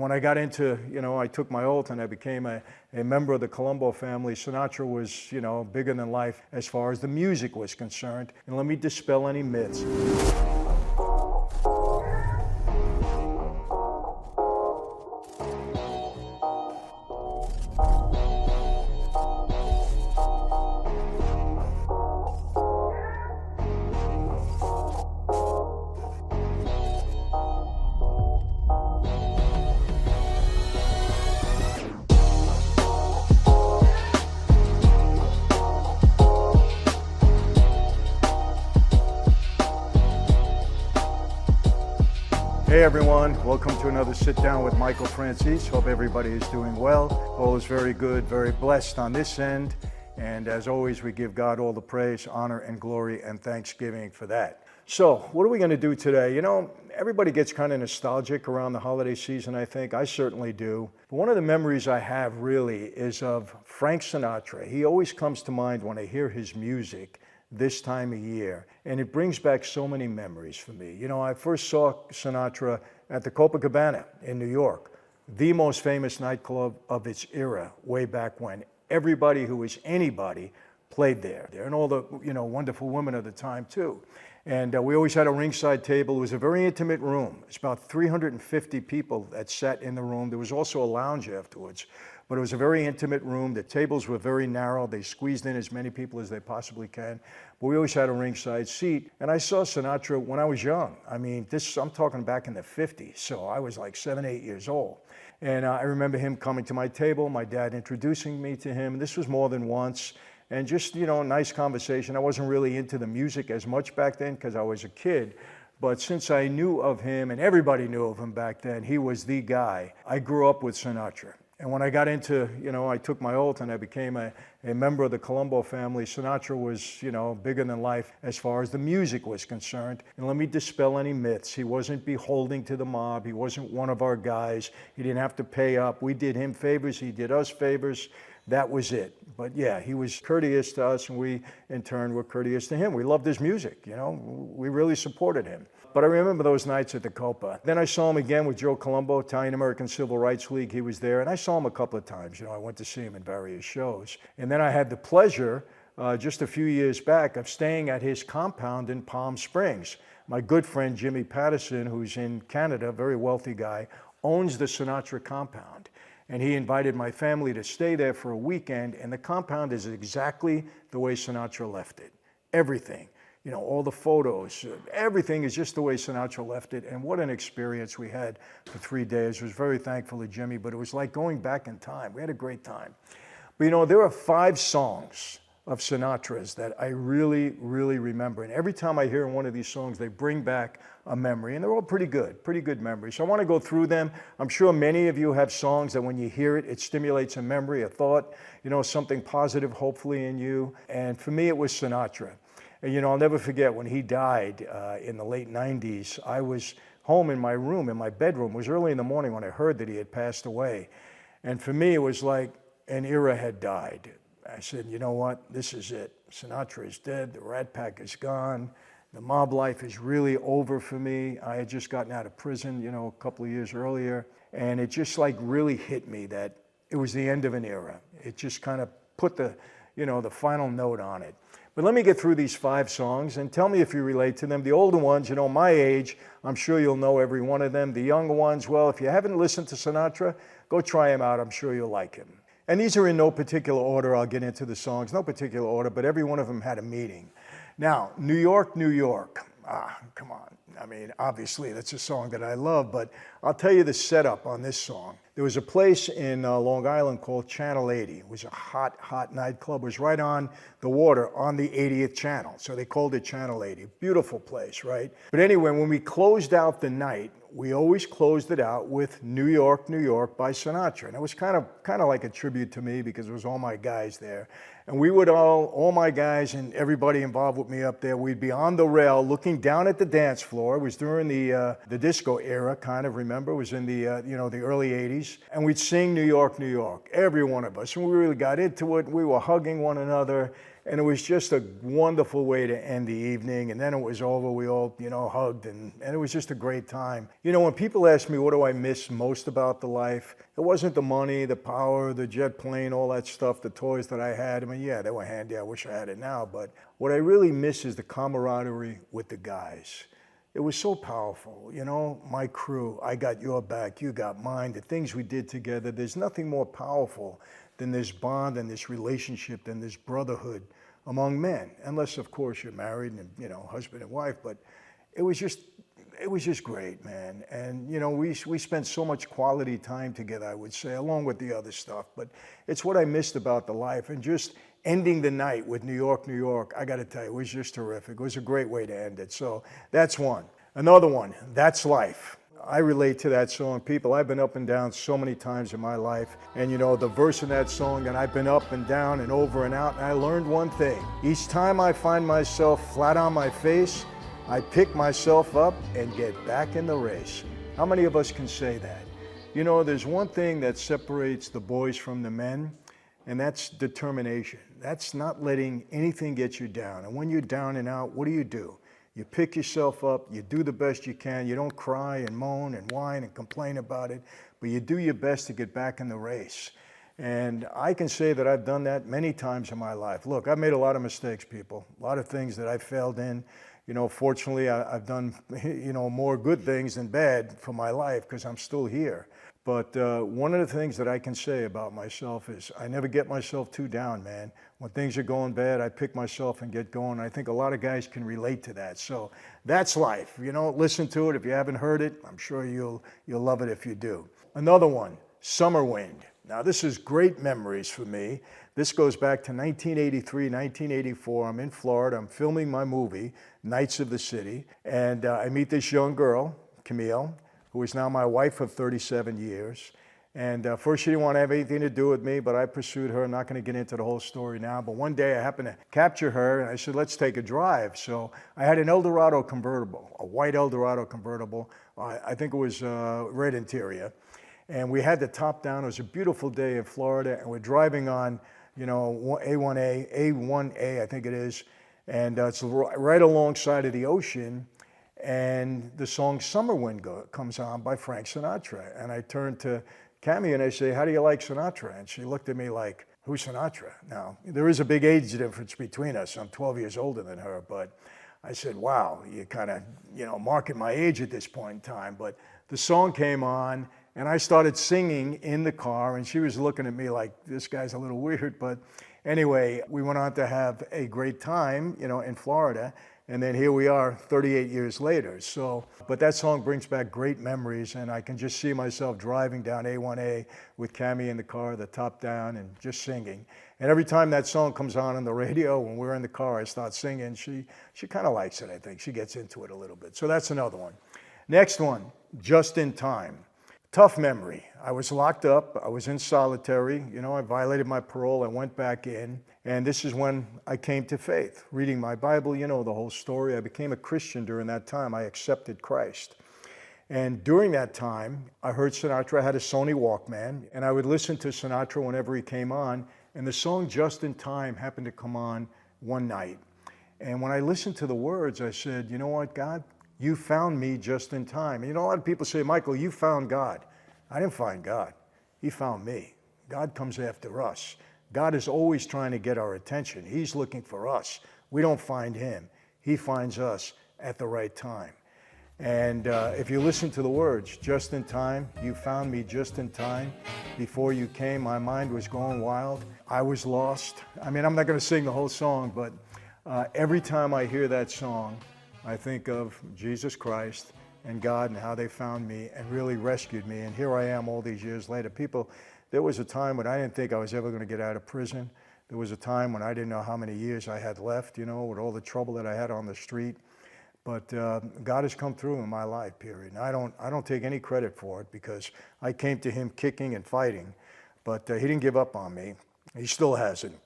when I got into, I took my oath and I became a member of the Colombo family, Sinatra was, bigger than life as far as the music was concerned. And let me dispel any myths. Hey everyone, welcome to another Sit Down with Michael Franzese. Hope everybody is doing well. All is very good, very blessed on this end. And as always, we give God all the praise, honor, and glory and thanksgiving for that. So what are we going to do today? Everybody gets kind of nostalgic around the holiday season, I think. I certainly do. But one of the memories I have really is of Frank Sinatra. He always comes to mind when I hear his music this time of year, and it brings back so many memories for me. I first saw Sinatra at the Copacabana in New York, the most famous nightclub of its era, way back when. Everybody who was anybody played there, and all the wonderful women of the time too. And we always had a ringside table. It was a very intimate room. It's about 350 people that sat in the room. There was also a lounge afterwards. But it was a very intimate room. The tables were very narrow. They squeezed in as many people as they possibly can. But we always had a ringside seat. And I saw Sinatra when I was young. I'm talking back in the 50s. So I was like 7, 8 years old. And I remember him coming to my table, my dad introducing me to him. This was more than once. And just, a nice conversation. I wasn't really into the music as much back then because I was a kid. But since I knew of him, and everybody knew of him back then, he was the guy. I grew up with Sinatra. And when I got into, I took my oath and I became a member of the Colombo family, Sinatra was, bigger than life as far as the music was concerned. And let me dispel any myths. He wasn't beholding to the mob. He wasn't one of our guys. He didn't have to pay up. We did him favors. He did us favors. That was it. But yeah, he was courteous to us, and we, in turn, were courteous to him. We loved his music, We really supported him. But I remember those nights at the Copa. Then I saw him again with Joe Colombo, Italian-American Civil Rights League. He was there, and I saw him a couple of times. I went to see him in various shows. And then I had the pleasure, just a few years back, of staying at his compound in Palm Springs. My good friend Jimmy Patterson, who's in Canada, a very wealthy guy, owns the Sinatra compound. And he invited my family to stay there for a weekend, and the compound is exactly the way Sinatra left it. Everything, all the photos, everything is just the way Sinatra left it. And what an experience we had for 3 days. I was very thankful to Jimmy, but it was like going back in time. We had a great time. But there are 5 songs of Sinatra's that I really, really remember. And every time I hear one of these songs, they bring back a memory. And they're all pretty good memories. So I want to go through them. I'm sure many of you have songs that when you hear it, it stimulates a memory, a thought, something positive, hopefully, in you. And for me, it was Sinatra. And, I'll never forget when he died in the late 90s. I was home in my room, in my bedroom. It was early in the morning when I heard that he had passed away. And for me, it was like an era had died. I said, you know what? This is it. Sinatra is dead. The Rat Pack is gone. The mob life is really over for me. I had just gotten out of prison, a couple of years earlier. And it just really hit me that it was the end of an era. It just kind of put the final note on it. But let me get through these 5 songs and tell me if you relate to them. The older ones, my age, I'm sure you'll know every one of them. The younger ones, well, if you haven't listened to Sinatra, go try him out. I'm sure you'll like him. And these are in no particular order. I'll get into the songs, no particular order, but every one of them had a meaning. Now, New York, New York. Come on. Obviously, that's a song that I love, but I'll tell you the setup on this song. There was a place in Long Island called Channel 80. It was a hot nightclub. It was right on the water on the 80th channel, so they called it Channel 80. Beautiful place, right? But anyway, when we closed out the night, we always closed it out with New York, New York by Sinatra. And it was kind of like a tribute to me because it was all my guys there. And we would all my guys and everybody involved with me up there, we'd be on the rail looking down at the dance floor. It was during the disco era, kind of, remember? It was in the early 80s. And we'd sing New York, New York, every one of us. And we really got into it. We were hugging one another. And it was just a wonderful way to end the evening. And then it was over. We all, hugged. And it was just a great time. When people ask me, what do I miss most about the life? It wasn't the money, the power, the jet plane, all that stuff, the toys that I had. I mean, yeah, they were handy. I wish I had it now. But what I really miss is the camaraderie with the guys. It was so powerful, my crew, I got your back, you got mine, the things we did together. There's nothing more powerful than this bond and this relationship, than this brotherhood among men, unless of course you're married and husband and wife. But it was just great, man. And we spent so much quality time together, I would say, along with the other stuff. But it's what I missed about the life. And just ending the night with New York, New York, I got to tell you, it was just terrific. It was a great way to end it. So that's one. Another one, That's Life. I relate to that song. People, I've been up and down so many times in my life. And the verse in that song, and I've been up and down and over and out, and I learned one thing. Each time I find myself flat on my face, I pick myself up and get back in the race. How many of us can say that? There's one thing that separates the boys from the men, and that's determination. That's not letting anything get you down. And when you're down and out, what do? You pick yourself up, you do the best you can. You don't cry and moan and whine and complain about it, but you do your best to get back in the race. And I can say that I've done that many times in my life. Look, I've made a lot of mistakes, people, a lot of things that I failed in. Fortunately, I've done, more good things than bad for my life because I'm still here. But one of the things that I can say about myself is I never get myself too down, man. When things are going bad, I pick myself and get going. I think a lot of guys can relate to that. So that's life. Listen to it. If you haven't heard it, I'm sure you'll love it if you do. Another one, Summer Wind. Now, this is great memories for me. This goes back to 1983, 1984. I'm in Florida. I'm filming my movie, Knights of the City. And I meet this young girl, Camille, who is now my wife of 37 years. And first she didn't want to have anything to do with me, but I pursued her. I'm not going to get into the whole story now. But one day I happened to capture her, and I said, let's take a drive. So I had an Eldorado convertible, a white Eldorado convertible. I think it was red interior. And we had the top down. It was a beautiful day in Florida, and we're driving on, A1A, I think it is. And it's right alongside of the ocean. And the song Summer Wind comes on by Frank Sinatra. And I turned to Cammy and I say, how do you like Sinatra? And she looked at me like, who's Sinatra? Now, there is a big age difference between us. I'm 12 years older than her. But I said, wow, you're kind of, marking my age at this point in time. But the song came on, and I started singing in the car, and she was looking at me like, this guy's a little weird. But anyway, we went on to have a great time, in Florida. And then here we are 38 years later. So, but that song brings back great memories, and I can just see myself driving down A1A with Cammy in the car, the top down, and just singing. And every time that song comes on the radio, when we're in the car, I start singing. She kind of likes it, I think. She gets into it a little bit. So that's another one. Next one, Just in Time. Tough memory. I was locked up. I was in solitary. I violated my parole. I went back in. And this is when I came to faith, reading my Bible, the whole story. I became a Christian during that time. I accepted Christ. And during that time, I heard Sinatra. I had a Sony Walkman, and I would listen to Sinatra whenever he came on. And the song Just in Time happened to come on one night. And when I listened to the words, I said, you know what, God? You found me just in time. And a lot of people say, Michael, you found God. I didn't find God. He found me. God comes after us. God is always trying to get our attention. He's looking for us. We don't find him. He finds us at the right time. And if you listen to the words, just in time, you found me just in time. Before you came, my mind was going wild. I was lost. I mean, I'm not going to sing the whole song, but every time I hear that song, I think of Jesus Christ and God and how they found me and really rescued me. And here I am all these years later. People, there was a time when I didn't think I was ever going to get out of prison. There was a time when I didn't know how many years I had left, with all the trouble that I had on the street. But God has come through in my life, period. And I don't take any credit for it because I came to him kicking and fighting. But he didn't give up on me. He still hasn't.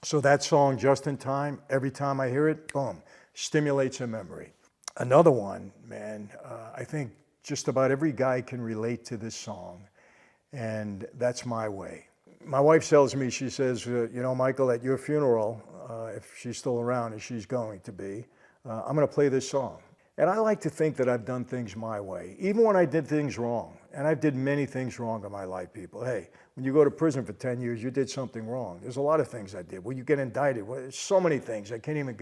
So that song, Just in Time, every time I hear it, boom, stimulates a memory. Another one, man, I think just about every guy can relate to this song, and that's My Way. My wife tells me, she says, Michael, at your funeral, if she's still around, as she's going to be, I'm going to play this song. And I like to think that I've done things my way, even when I did things wrong. And I've did many things wrong in my life, people. Hey, when you go to prison for 10 years, you did something wrong. There's a lot of things I did. When you get indicted, there's so many things. I can't even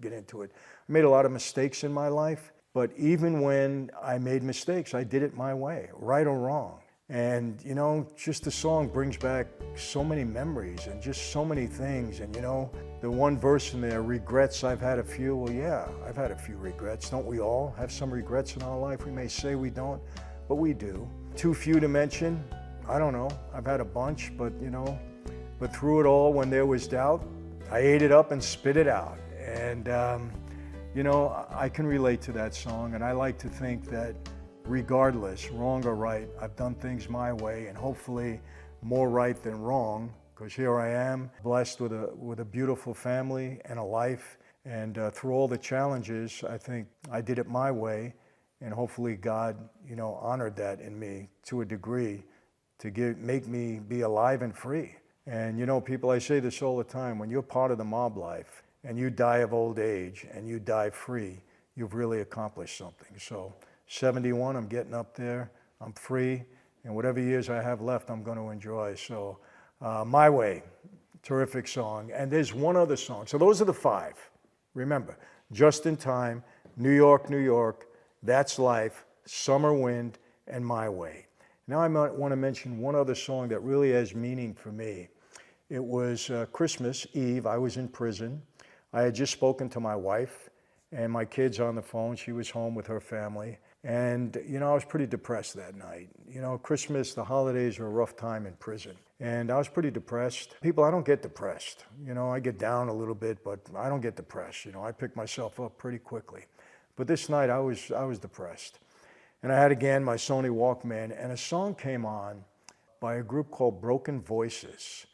get into it. I made a lot of mistakes in my life. But even when I made mistakes, I did it my way, right or wrong. And, you know, just the song brings back so many memories and just so many things. And, you know, the one verse in there, regrets, I've had a few. Well, yeah, I've had a few regrets. Don't we all have some regrets in our life? We may say we don't, but we do. Too few to mention? I don't know. I've had a bunch, but, you know, but through it all, when there was doubt, I ate it up and spit it out. And, you know, I can relate to that song, and I like to think that regardless, wrong or right, I've done things my way, and hopefully more right than wrong, because here I am, blessed with a beautiful family and a life. And through all the challenges, I think I did it my way, and hopefully God, you know, honored that in me to a degree to make me be alive and free. And you know, people, I say this all the time, when you're part of the mob life and you die of old age and you die free, you've really accomplished something. So 71, I'm getting up there, I'm free, and whatever years I have left, I'm going to enjoy. So My Way, terrific song. And there's one other song. So those are the 5. Remember, Just in Time, New York, New York, That's Life, Summer Wind, and My Way. Now I might want to mention one other song that really has meaning for me. It was Christmas Eve. I was in prison. I had just spoken to my wife and my kids on the phone. She was home with her family. And, you know, I was pretty depressed that night. You know, Christmas, the holidays are a rough time in prison. And I was pretty depressed. People, I don't get depressed. You know, I get down a little bit, but I don't get depressed. You know, I pick myself up pretty quickly. But this night, I was depressed. And I had, again, my Sony Walkman, and a song came on by a group called Broken Voices.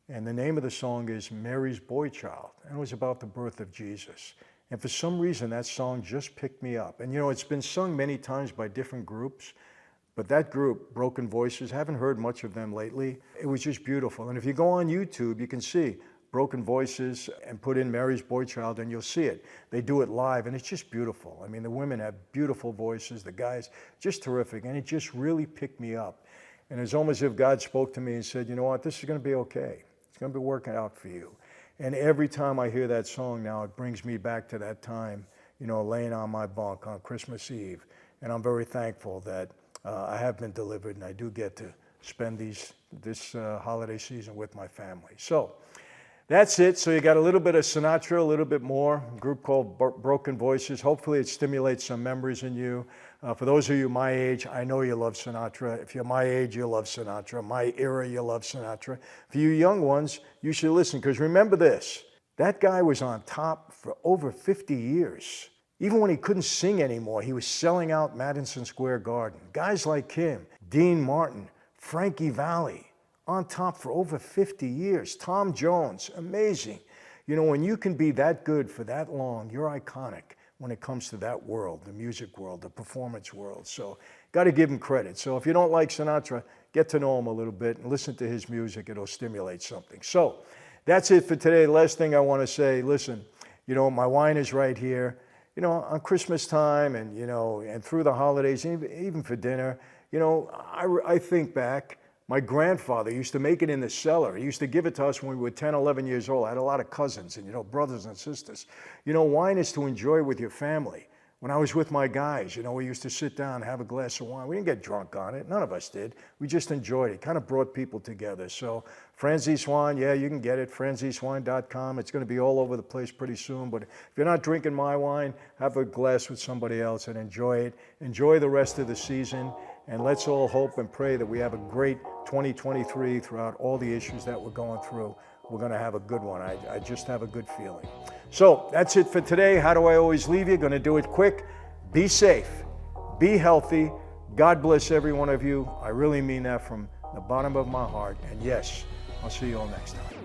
And the name of the song is Mary's Boy Child. And it was about the birth of Jesus. And for some reason, that song just picked me up. And you know, it's been sung many times by different groups, but that group, Broken Voices, haven't heard much of them lately. It was just beautiful. And if you go on YouTube, you can see Broken Voices and put in Mary's Boy Child, and you'll see it. They do it live, and it's just beautiful. I mean, the women have beautiful voices, the guys, just terrific. And it just really picked me up. And it's almost as if God spoke to me and said, you know what, this is going to be okay. It's going to be working out for you. And every time I hear that song now, it brings me back to that time, you know, laying on my bunk on Christmas Eve. And I'm very thankful that I have been delivered, and I do get to spend this holiday season with my family. So that's it. So you got a little bit of Sinatra, a little bit more, a group called Broken Voices. Hopefully it stimulates some memories in you. For those of you my age, I know you love Sinatra. If you're my age, you love Sinatra. My era, you love Sinatra. For you young ones, you should listen, because remember this, that guy was on top for over 50 years. Even when he couldn't sing anymore, he was selling out Madison Square Garden. Guys like him, Dean Martin, Frankie Valli, on top for over 50 years. Tom Jones, amazing. You know, when you can be that good for that long, you're iconic when it comes to that world, the music world, the performance world. So got to give him credit. So if you don't like Sinatra, get to know him a little bit and listen to his music. It'll stimulate something. So that's it for today. Last thing I want to say, listen, you know, my wine is right here. You know, on Christmas time and, you know, and through the holidays, even for dinner, you know, I think back, my grandfather used to make it in the cellar. He used to give it to us when we were 10, 11 years old. I had a lot of cousins and, you know, brothers and sisters. You know, wine is to enjoy with your family. When I was with my guys, you know, we used to sit down and have a glass of wine. We didn't get drunk on it. None of us did. We just enjoyed it. Kind of brought people together. So Franzese wine, yeah, you can get it. FranzeseWine.com. It's going to be all over the place pretty soon. But if you're not drinking my wine, have a glass with somebody else and enjoy it. Enjoy the rest of the season. And let's all hope and pray that we have a great 2023 throughout all the issues that we're going through. We're going to have a good one. I just have a good feeling. So that's it for today. How do I always leave you? Going to do it quick. Be safe. Be healthy. God bless every one of you. I really mean that from the bottom of my heart. And yes, I'll see you all next time.